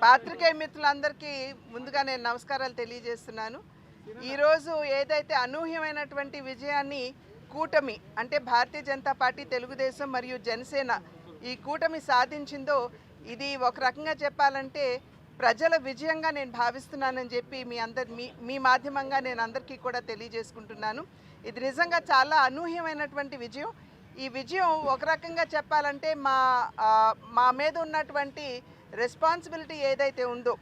పాత్రికేయ మిత్రులందరికీ ముందుగా నేను నమస్కారాలు తెలియజేస్తున్నాను. ఈరోజు ఏదైతే అనూహ్యమైనటువంటి విజయాన్ని కూటమి అంటే భారతీయ జనతా పార్టీ, తెలుగుదేశం మరియు జనసేన ఈ కూటమి సాధించిందో ఇది ఒక రకంగా చెప్పాలంటే ప్రజల విజయంగా నేను భావిస్తున్నానని చెప్పి మీ మాధ్యమంగా నేను అందరికీ కూడా తెలియజేసుకుంటున్నాను. ఇది నిజంగా చాలా అనూహ్యమైనటువంటి విజయం. ఈ విజయం ఒక రకంగా చెప్పాలంటే మా మీద ఉన్నటువంటి రెస్పాన్సిబిలిటీ ఏదైతే ఉందో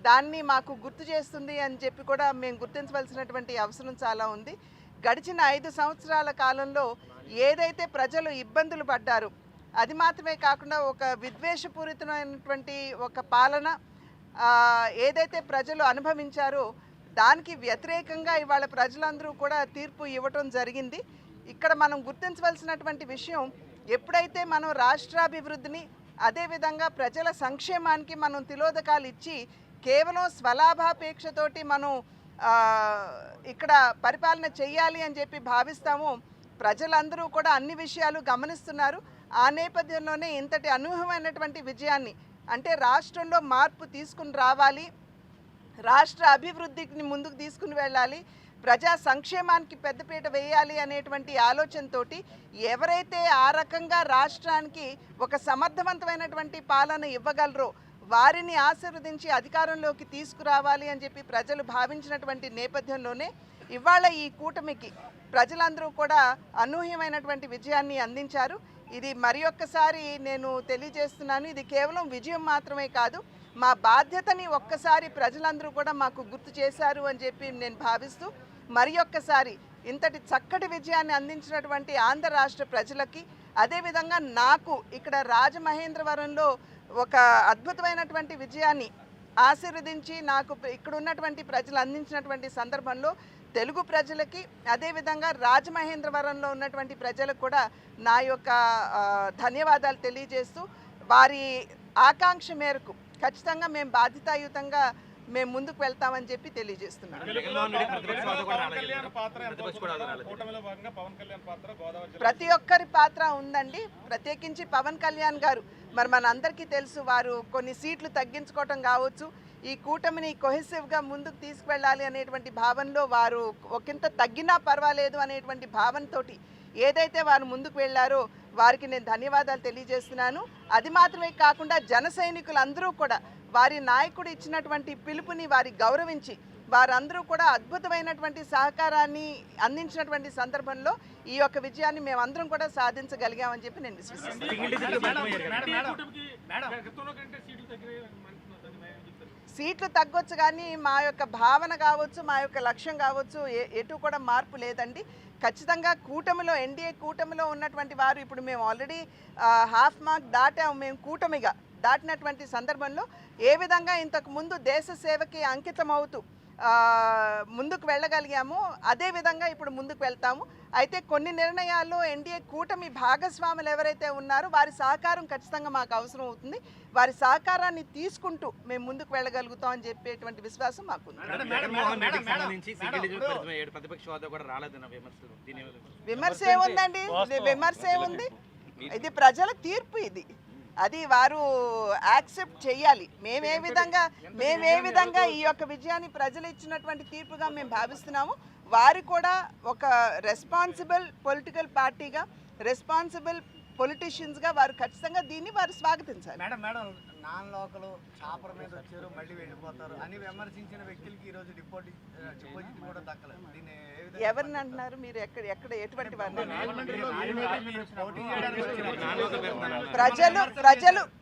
దాన్ని మాకు గుర్తు చేస్తుంది అని చెప్పి కూడా మేము గుర్తించవలసినటువంటి అవసరం చాలా ఉంది. గడిచిన 5 సంవత్సరాల కాలంలో ఏదైతే ప్రజలు ఇబ్బందులు పడ్డారో అది మాత్రమే కాకుండా ఒక విద్వేషపూరితమైనటువంటి ఒక పాలన ఏదైతే ప్రజలు అనుభవించారో దానికి వ్యతిరేకంగా ఇవాళ ప్రజలందరూ కూడా తీర్పు ఇవ్వటం జరిగింది. ఇక్కడ మనం గుర్తించవలసినటువంటి విషయం, ఎప్పుడైతే మనం రాష్ట్రాభివృద్ధిని అదేవిధంగా ప్రజల సంక్షేమానికి మనం తిలోదకాలు ఇచ్చి కేవలం స్వలాభాపేక్షతోటి మనం ఇక్కడ పరిపాలన చేయాలి అని చెప్పి భావిస్తామో ప్రజలందరూ కూడా అన్ని విషయాలు గమనిస్తున్నారు. ఆ నేపథ్యంలోనే ఇంతటి అనూహ్యమైనటువంటి విజయాన్ని అంటే రాష్ట్రంలో మార్పు తీసుకుని రావాలి, రాష్ట్ర అభివృద్ధిని ముందుకు తీసుకుని వెళ్ళాలి, ప్రజా సంక్షేమానికి పెద్దపీట వేయాలి అనేటువంటి ఆలోచనతోటి ఎవరైతే ఆ రకంగా రాష్ట్రానికి ఒక సమర్థవంతమైనటువంటి పాలన ఇవ్వగలరో వారిని ఆశీర్వదించి అధికారంలోకి తీసుకురావాలి అని చెప్పి ప్రజలు భావించినటువంటి నేపథ్యంలోనే ఇవాళ ఈ కూటమికి ప్రజలందరూ కూడా అనూహ్యమైనటువంటి విజయాన్ని అందించారు. ఇది మరి ఒక్కసారి నేను తెలియజేస్తున్నాను, ఇది కేవలం విజయం మాత్రమే కాదు, మా బాధ్యతని ఒక్కసారి ప్రజలందరూ కూడా మాకు గుర్తు చేశారు అని చెప్పి నేను భావిస్తూ మరి ఒక్కసారి ఇంతటి చక్కటి విజయాన్ని అందించినటువంటి ఆంధ్ర రాష్ట్ర ప్రజలకి, అదేవిధంగా నాకు ఇక్కడ రాజమహేంద్రవరంలో ఒక అద్భుతమైనటువంటి విజయాన్ని ఆశీర్వదించి నాకు ఇక్కడ ఉన్నటువంటి ప్రజలు అందించినటువంటి సందర్భంలో తెలుగు ప్రజలకి అదేవిధంగా రాజమహేంద్రవరంలో ఉన్నటువంటి ప్రజలకు కూడా నా యొక్క ధన్యవాదాలు తెలియజేస్తూ వారి ఆకాంక్ష మేరకు ఖచ్చితంగా మేము బాధ్యతాయుతంగా మేము ముందుకు వెళ్తామని చెప్పి తెలియజేస్తున్నాం. ప్రతి ఒక్కరి పాత్ర ఉందండి, ప్రత్యేకించి పవన్ కళ్యాణ్ గారు మరి మనందరికీ తెలుసు, వారు కొన్ని సీట్లు తగ్గించుకోవటం కావచ్చు, ఈ కూటమిని కొహెసివ్గా ముందుకు తీసుకువెళ్ళాలి అనేటువంటి భావనలో వారు ఒకంత తగ్గినా పర్వాలేదు అనేటువంటి భావనతోటి ఏదైతే వారు ముందుకు వెళ్ళారో వారికి నేను ధన్యవాదాలు తెలియజేస్తున్నాను. అది మాత్రమే కాకుండా జన సైనికులందరూ కూడా వారి నాయకుడు ఇచ్చినటువంటి పిలుపుని వారి గౌరవించి వారందరూ కూడా అద్భుతమైనటువంటి సహకారాన్ని అందించినటువంటి సందర్భంలో ఈ యొక్క విజయాన్ని మేమందరం కూడా సాధించగలిగామని చెప్పి నేను విశ్వసిస్తున్నాను. సీట్లు తగ్గొచ్చు కానీ మా యొక్క భావన కావచ్చు, మా యొక్క లక్ష్యం కావచ్చు, ఎటు కూడా మార్పు లేదండి. ఖచ్చితంగా కూటమిలో ఎన్డీఏ కూటమిలో ఉన్నటువంటి వారు ఇప్పుడు మేము ఆల్రెడీ హాఫ్ మార్క్ దాటాము. మేము కూటమిగా దాటినటువంటి సందర్భంలో ఏ విధంగా ఇంతకు ముందు దేశ సేవకి అంకితం అవుతూ ముందుకు వెళ్ళగలిగాము అదేవిధంగా ఇప్పుడు ముందుకు వెళ్తాము. అయితే కొన్ని నిర్ణయాల్లో ఎన్డీఏ కూటమి భాగస్వాములు ఎవరైతే ఉన్నారో వారి సహకారం ఖచ్చితంగా మాకు అవసరం అవుతుంది. వారి సహకారాన్ని తీసుకుంటూ మేము ముందుకు వెళ్ళగలుగుతాం అని చెప్పేటువంటి విశ్వాసం మాకుంది. విమర్శ ఏముందండి, విమర్శ ఏముంది, ఇది ప్రజల తీర్పు, ఇది అది వారు యాక్సెప్ట్ చేయాలి. మేమే విధంగా ఈ యొక్క విజయాన్ని ప్రజలు ఇచ్చినటువంటి తీర్పుగా మేము భావిస్తున్నాము. వారు కూడా ఒక రెస్పాన్సిబుల్ పొలిటికల్ పార్టీగా, రెస్పాన్సిబుల్ పొలిటీషియన్స్గా వారు ఖచ్చితంగా దీన్ని వారు స్వాగతించాలి. మేడం నాన్ లోకల్ చాపర్ మీద వచ్చారు మళ్ళీ వెళ్ళిపోతారు అని విమర్శించిన వ్యక్తులకి ఈరోజు డిపాజిట్ కూడా దక్కలేదు. ఎవరిని అంటున్నారు మీరు? ఎక్కడ ఎటువంటి వారిని?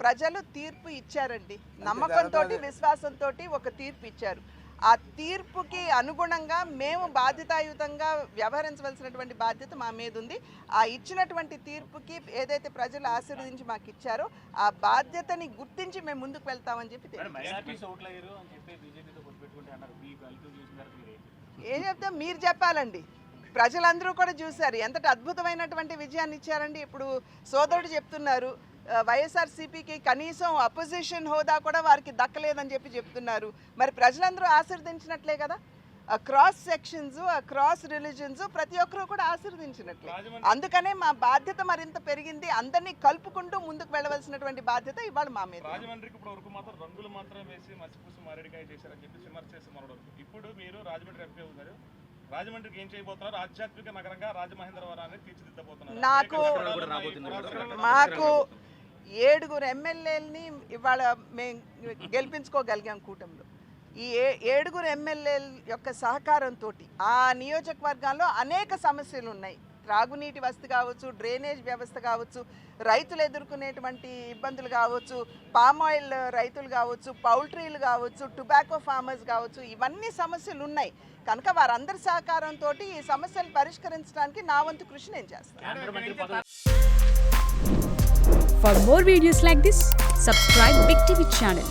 ప్రజలు తీర్పు ఇచ్చారండి, నమ్మకంతో విశ్వాసంతో ఒక తీర్పు ఇచ్చారు. ఆ తీర్పుకి అనుగుణంగా మేము బాధ్యతాయుతంగా వ్యవహరించవలసినటువంటి బాధ్యత మా మీద ఉంది. ఆ ఇచ్చినటువంటి తీర్పుకి ఏదైతే ప్రజలు ఆశీర్వదించి మాకు ఇచ్చారో ఆ బాధ్యతని గుర్తించి మేము ముందుకు వెళ్తామని చెప్పి ఏం చెప్తాం, మీరు చెప్పాలండి. ప్రజలందరూ కూడా చూశారు ఎంతటి అద్భుతమైనటువంటి విజయాన్ని ఇచ్చారండి. ఇప్పుడు సోదరుడు చెప్తున్నారు వైఎస్ఆర్సీపీకి కనీసం అపోజిషన్ హోదా కూడా వారికి దక్కలేదని చెప్పి చెప్తున్నారు. మరి ప్రజలందరూ ఆశీర్వదించినట్లే కదా. క్రాస్ సెక్షన్స్ క్రాస్ రిలీజన్స్ ప్రతి ఒక్కరూ కూడా ఆశీర్వదించినట్లే. అందుకనే మా బాధ్యత మరింత పెరిగింది. అందరినీ కలుపుకుంటూ ముందుకు వెళ్ళవలసినటువంటి బాధ్యత ఇవాళ మా మీద. రాజమండ్రికి ఇప్పుడు వరకు మాత్రం రంగులు మాత్రం వేసి మసిపూసి మారేడుకాయ చేశారని చెప్పి విమర్శ చేసి మరొకరు. ఇప్పుడు మీరు రాజమండ్రి ఎంపీ ఉన్నారు, రాజమండ్రికి ఏం చేయబోతున్నారు? ఆధ్యాత్మిక నగరంగా రాజమహేంద్రవరాన్ని తీర్చిదిద్దబోతున్నారు. మాకు 7 ఎమ్మెల్యేలని ఇవాళ మేము గెలిపించుకోగలిగాం కూటమిలో. ఈ 7 ఎమ్మెల్యేల యొక్క సహకారంతో ఆ నియోజకవర్గాల్లో అనేక సమస్యలు ఉన్నాయి. త్రాగునీటి వసతి కావచ్చు, డ్రైనేజ్ వ్యవస్థ కావచ్చు, రైతులు ఎదుర్కొనేటువంటి ఇబ్బందులు కావచ్చు, పామాయిల్ రైతులు కావచ్చు, పౌల్ట్రీలు కావచ్చు, టొబాకో ఫార్మర్స్ కావచ్చు, ఇవన్నీ సమస్యలు ఉన్నాయి. కనుక వారందరి సహకారంతో ఈ సమస్యలు పరిష్కరించడానికి నా వంతు కృషి నేను చేస్తాను. For more videos like this, subscribe Big TV channel.